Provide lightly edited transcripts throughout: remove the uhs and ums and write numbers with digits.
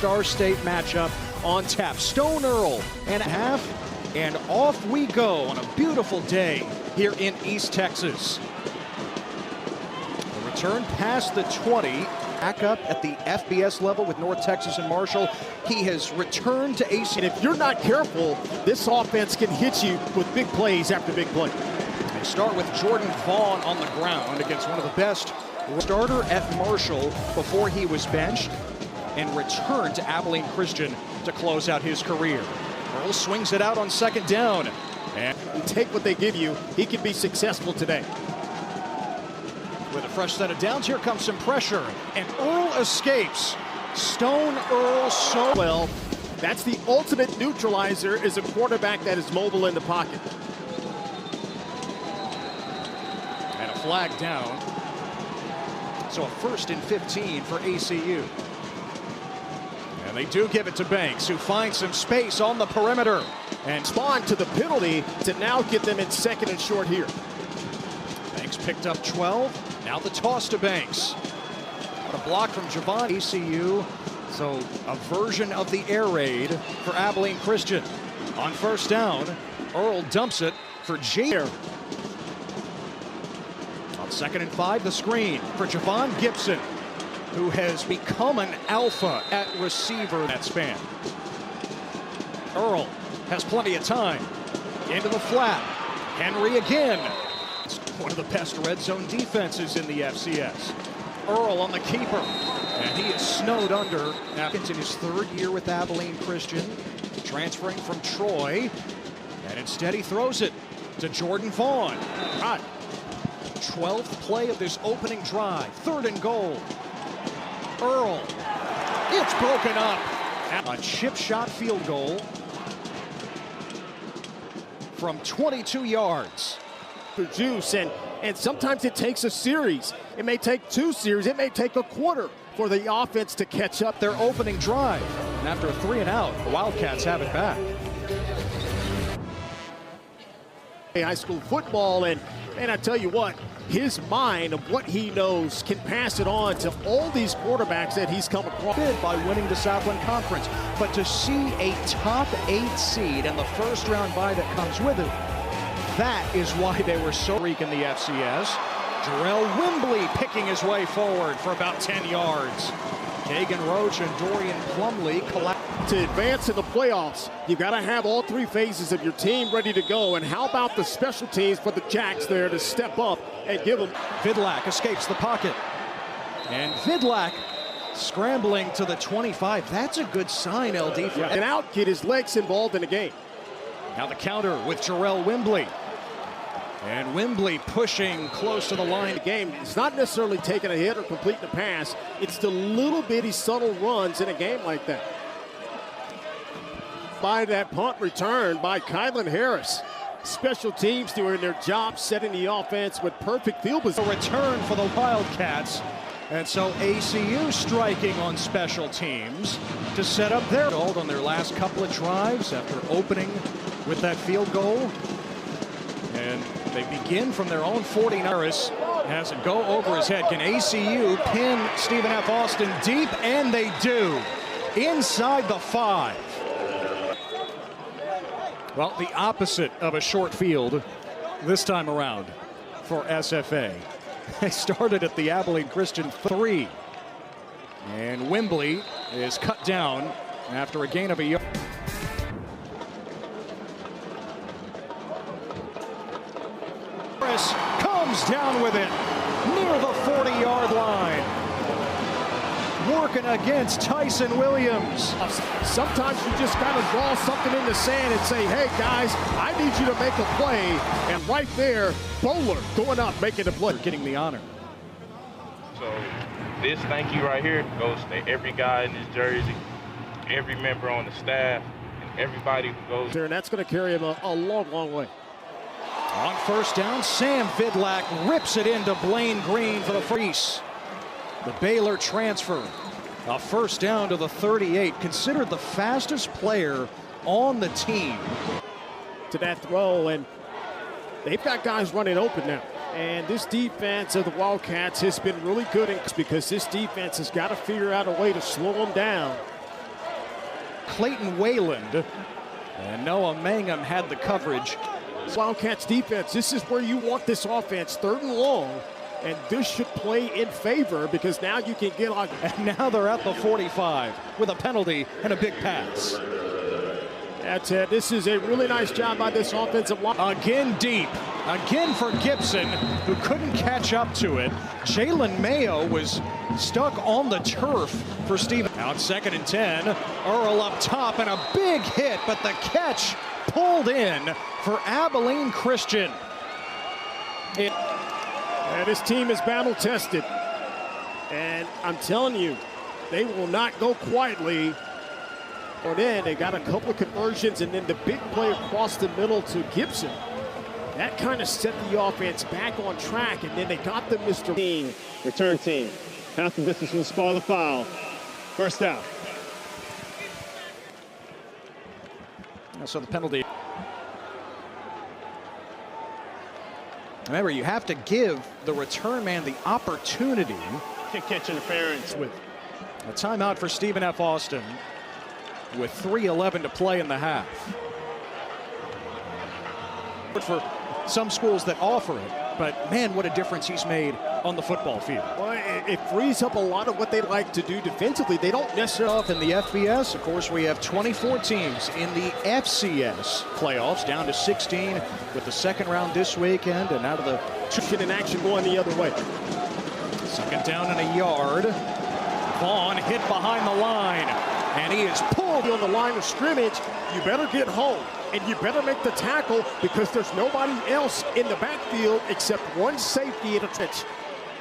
Star State matchup on tap. Stone Earl and a half, and off we go on a beautiful day here in East Texas. The return past the 20. Back up at the FBS level with North Texas and Marshall. He has returned to AC. And if you're not careful, this offense can hit you with big plays after big play. They start with Jordan Vaughn on the ground against one of the best starter at Marshall before he was benched and returned to Abilene Christian to close out his career. Earl swings it out on second down. And take what they give you. He can be successful today. With a fresh set of downs, here comes some pressure, and Earl escapes. Stone Earl so well. That's the ultimate neutralizer, is a quarterback that is mobile in the pocket. And a flag down. So a 1st and 15 for ACU. And they do give it to Banks, who finds some space on the perimeter. And respond to the penalty to now get them in 2nd and short here. Banks picked up 12. Now the toss to Banks. What a block from Javon. ACU, so a version of the air raid for Abilene Christian. On 1st down, Earl dumps it for Jay. On 2nd and 5, the screen for Javon Gibson, who has become an alpha at receiver in that span. Earl has plenty of time. Into the flat. Henry again. One of the best red zone defenses in the FCS. Earl on the keeper, and he is snowed under. Atkins in his 3rd year with Abilene Christian, transferring from Troy, and instead he throws it to Jordan Vaughn. 12th play of this opening drive, 3rd and goal. Earl, it's broken up. A chip shot field goal from 22 yards. Juice, and sometimes it takes a series. It may take 2 series. It may take a quarter for the offense to catch up their opening drive. And after a 3 and out, the Wildcats have it back. High school football, and I tell you what, his mind of what he knows can pass it on to all these quarterbacks that he's come across. By winning the Southland Conference, but to see a top 8 seed and the 1st round bye that comes with it, that is why they were so weak in the FCS. Jarrell Wimbley picking his way forward for about 10 yards. Kagan Roach and Dorian Plumley collapse. To advance in the playoffs, you've got to have all 3 phases of your team ready to go. And how about the special teams for the Jacks there to step up and give them. Vidlak escapes the pocket. And Vidlak scrambling to the 25. That's a good sign, LD. Yeah. And out, get his legs involved in the game. Now the counter with Jarrell Wimbley. And Wimbley pushing close to the line. The game, it's not necessarily taking a hit or completing a pass. It's the little bitty subtle runs in a game like that. By that punt return by Kylan Harris. Special teams doing their job, setting the offense with perfect field position. A return for the Wildcats. And so ACU striking on special teams to set up their hold on their last couple of drives after opening with that field goal. And they begin from their own 40. Harris has it go over his head. Can ACU pin Stephen F. Austin deep? And they do. Inside the 5. Well, the opposite of a short field this time around for SFA. They started at the Abilene Christian 3. And Wimbley is cut down after a gain of a yard. Harris comes down with it near the 40-yard line. Working against Tyson Williams. Sometimes you just got to draw something in the sand and say, hey, guys, I need you to make a play. And right there, Bowler going up, making the play. Getting the honor. So this thank you right here goes to every guy in this jersey, every member on the staff, and everybody who goes there. And that's going to carry him a long, long way. On 1st down, Sam Vidlak rips it into Blaine Green for the freeze. The Baylor transfer. A 1st down to the 38. Considered the fastest player on the team. To that throw, and they've got guys running open now. And this defense of the Wildcats has been really good because this defense has got to figure out a way to slow them down Clayton Wayland. And Noah Mangum had the coverage. Wildcats defense, this is where you want this offense, 3rd and long. And this should play in favor because now you can get on. And now they're at the 45 with a penalty and a big pass. That's it. This is a really nice job by this offensive line. Again deep. Again for Gibson, who couldn't catch up to it. Jalen Mayo was stuck on the turf for Steven. Out 2nd and 10. Earl up top and a big hit, but the catch pulled in for Abilene Christian. And this team is battle tested. And I'm telling you, they will not go quietly. Or then they got a couple of conversions and then the big play across the middle to Gibson. That kind of set the offense back on track, and then they got the Mr. Return team. Half the distance from the spot of the foul. First down. So the penalty. Remember, you have to give the return man the opportunity. Kick catch interference with A timeout for Stephen F. Austin with 3:11 to play in the half. For some schools that offer it, but man, what a difference he's made on the football field. Well, it frees up a lot of what they like to do defensively. They don't necessarily. In the FBS, of course, we have 24 teams in the FCS playoffs, down to 16 with the second round this weekend, and out of the in action going the other way. 2nd down and a yard. Vaughn hit behind the line, and he is pulled on the line of scrimmage. You better get home, and you better make the tackle because there's nobody else in the backfield except one safety in a trench.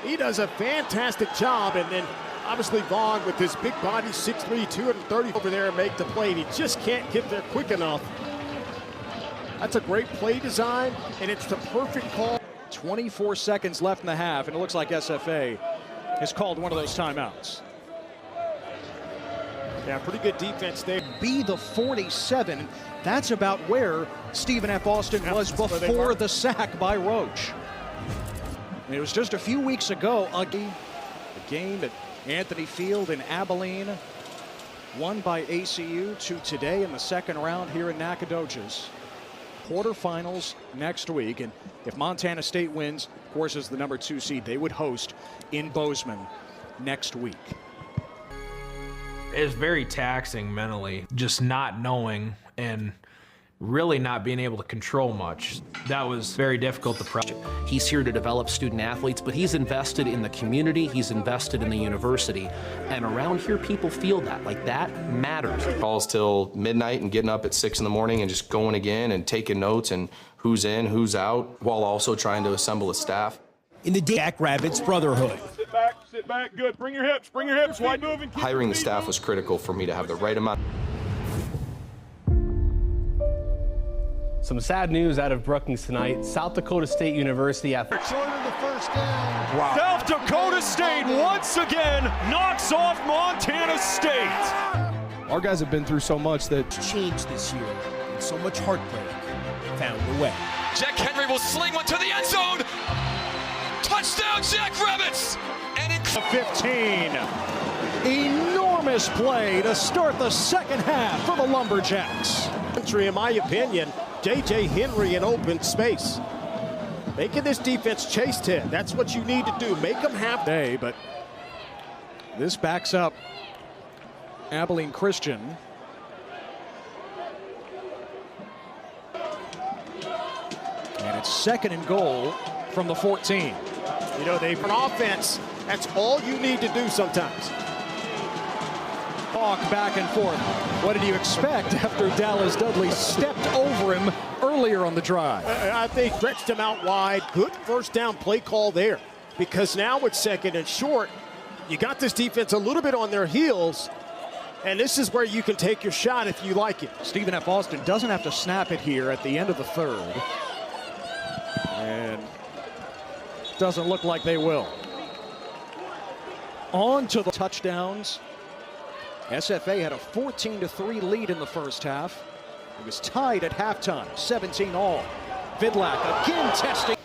He does a fantastic job, and then obviously Vaughn with his big body, 6'3", 230 over there and make the play. And he just can't get there quick enough. That's a great play design, and it's the perfect call. 24 seconds left in the half, and it looks like SFA has called one of those timeouts. Yeah, pretty good defense there. Be the 47. That's about where Stephen F. Austin was before the sack by Roach. And it was just a few weeks ago, a game at Anthony Field in Abilene, won by ACU, to today in the second round here in Nacogdoches. Quarterfinals next week, and if Montana State wins, of course, as the number 2 seed, they would host in Bozeman next week. It's very taxing mentally, just not knowing and really not being able to control much. That was very difficult to process. He's here to develop student athletes, but he's invested in the community, he's invested in the university. And around here, people feel that, like that matters. Calls till midnight and getting up at 6 in the morning and just going again and taking notes and who's in, who's out, while also trying to assemble a staff. In the Jackrabbits Brotherhood. Sit back, good. Bring your hips, wide moving. Hiring the staff was critical for me to have the right amount. Some sad news out of Brookings tonight. South Dakota State University athletics. Short of the first down. Wow. South Dakota State once again knocks off Montana State. Our guys have been through so much that Changed this year, and so much heartbreak found a way. Jack Henry will sling one to the end zone. Touchdown, Jackrabbits! And in 15. Enormous play to start the second half for the Lumberjacks. In my opinion, J.J. Henry in open space. Making this defense chase 10. That's what you need to do. Make them have day, but this backs up Abilene Christian. And it's 2nd and goal from the 14. You know, they've an offense. That's all you need to do sometimes. Talk back and forth. What did you expect after Dallas Dudley stepped over him earlier on the drive? I think stretched him out wide. Good first down play call there. Because now it's 2nd and short. You got this defense a little bit on their heels. And this is where you can take your shot if you like it. Stephen F. Austin doesn't have to snap it here at the end of the 3rd. And doesn't look like they will. On to the touchdowns. SFA had a 14-3 lead in the first half. It was tied at halftime, 17 all. Vidlac again testing.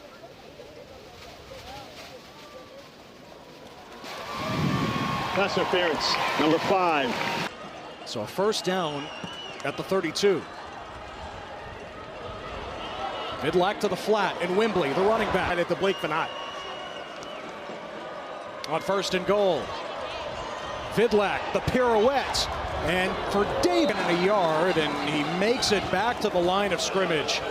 Pass interference, number 5. So a first down at the 32. Vidlac to the flat, and Wembley, the running back. And at the blink of an eye. On first and goal. Vidlac, the pirouette, and for David in a yard, and he makes it back to the line of scrimmage.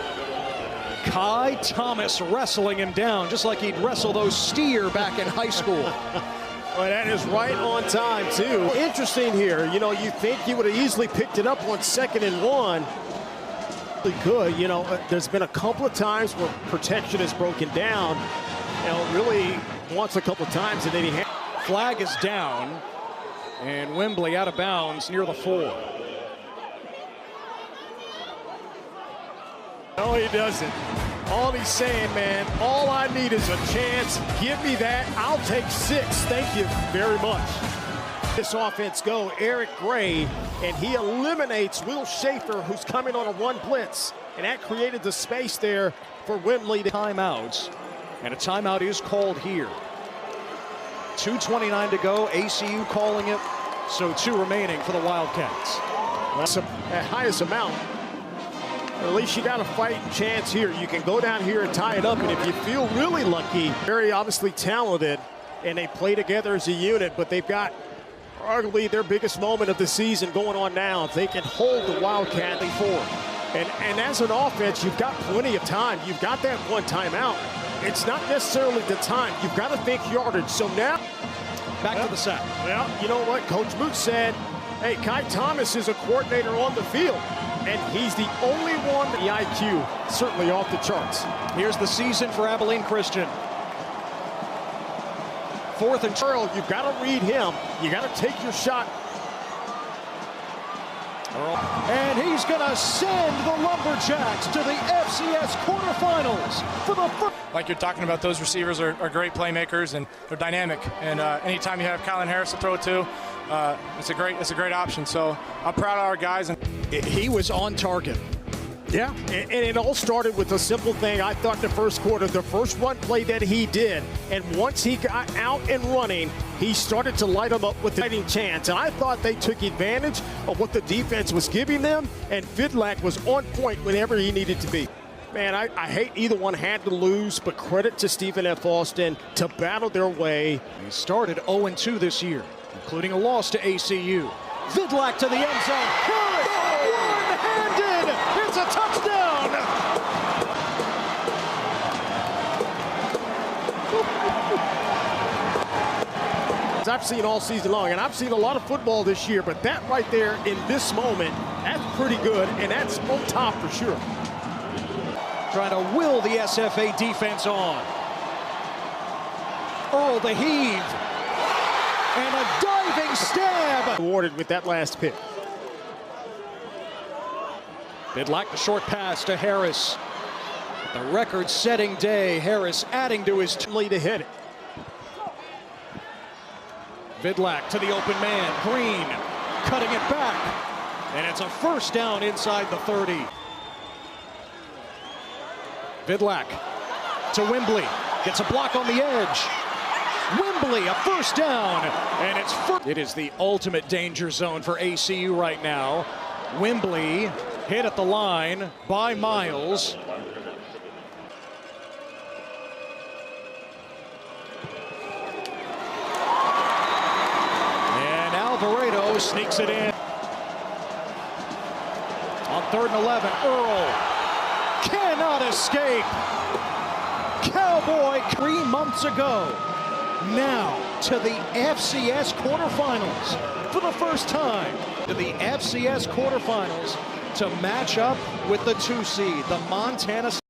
Kai Thomas wrestling him down, just like he'd wrestle those steer back in high school. Well, that is right on time, too. Interesting here. You know, you think he would have easily picked it up on 2nd and 1. Good. You know, there's been a couple of times where protection is broken down. You know, really once a couple of times, and then he flag is down, and Wembley out of bounds near the 4. No, he doesn't. All he's saying, man, all I need is a chance. Give me that. I'll take 6. Thank you very much. This offense go, Eric Gray, and he eliminates Will Schaefer, who's coming on a run blitz. And that created the space there for Wembley to timeouts. And a timeout is called here. 2:29 to go, ACU calling it. So 2 remaining for the Wildcats. That's the highest amount. At least you got a fighting chance here. You can go down here and tie it up, and if you feel really lucky, very obviously talented, and they play together as a unit, but they've got arguably their biggest moment of the season going on now. If they can hold the Wildcat forward. And as an offense, you've got plenty of time. You've got that one timeout. It's not necessarily the time. You've got to think yardage. So now, back to the sack. Well, you know what? Coach Booth said, hey, Kai Thomas is a coordinator on the field, and he's the only one, the IQ, certainly off the charts. Here's the season for Abilene Christian. 4th and Earl, you've got to read him. You got to take your shot. And he's going to send the Lumberjacks to the FCS quarterfinals for the first. Like you're talking about, those receivers are great playmakers, and they're dynamic. And anytime you have Kylan Harris to throw it to, it's a great option. So I'm proud of our guys. And he was on target. Yeah, and it all started with a simple thing. I thought the first quarter, the first run play that he did, and once he got out and running, he started to light them up with the fighting chance. And I thought they took advantage of what the defense was giving them, and Vidlac was on point whenever he needed to be. Man, I hate either one had to lose, but credit to Stephen F. Austin to battle their way. He started 0-2 this year, including a loss to ACU. Vidlac to the end zone. One-handed! It's a touchdown! I've seen all season long, and I've seen a lot of football this year, but that right there in this moment, that's pretty good, and that's on top for sure. Trying to will the SFA defense on. Earl the heave. And a diving stab. Awarded with that last pick. Vidlac the short pass to Harris. The record-setting day. Harris adding to his lead to hit it. Vidlac to the open man. Green cutting it back. And it's a first down inside the 30. Vidlac to Wembley. Gets a block on the edge. Wembley, a first down. And it's it is the ultimate danger zone for ACU right now. Wembley hit at the line by Miles. And Alvarado sneaks it in. On 3rd and 11, Earl cannot escape. Cowboy 3 months ago. Now to the FCS quarterfinals for the first time. To the FCS quarterfinals to match up with the 2 seed, the Montana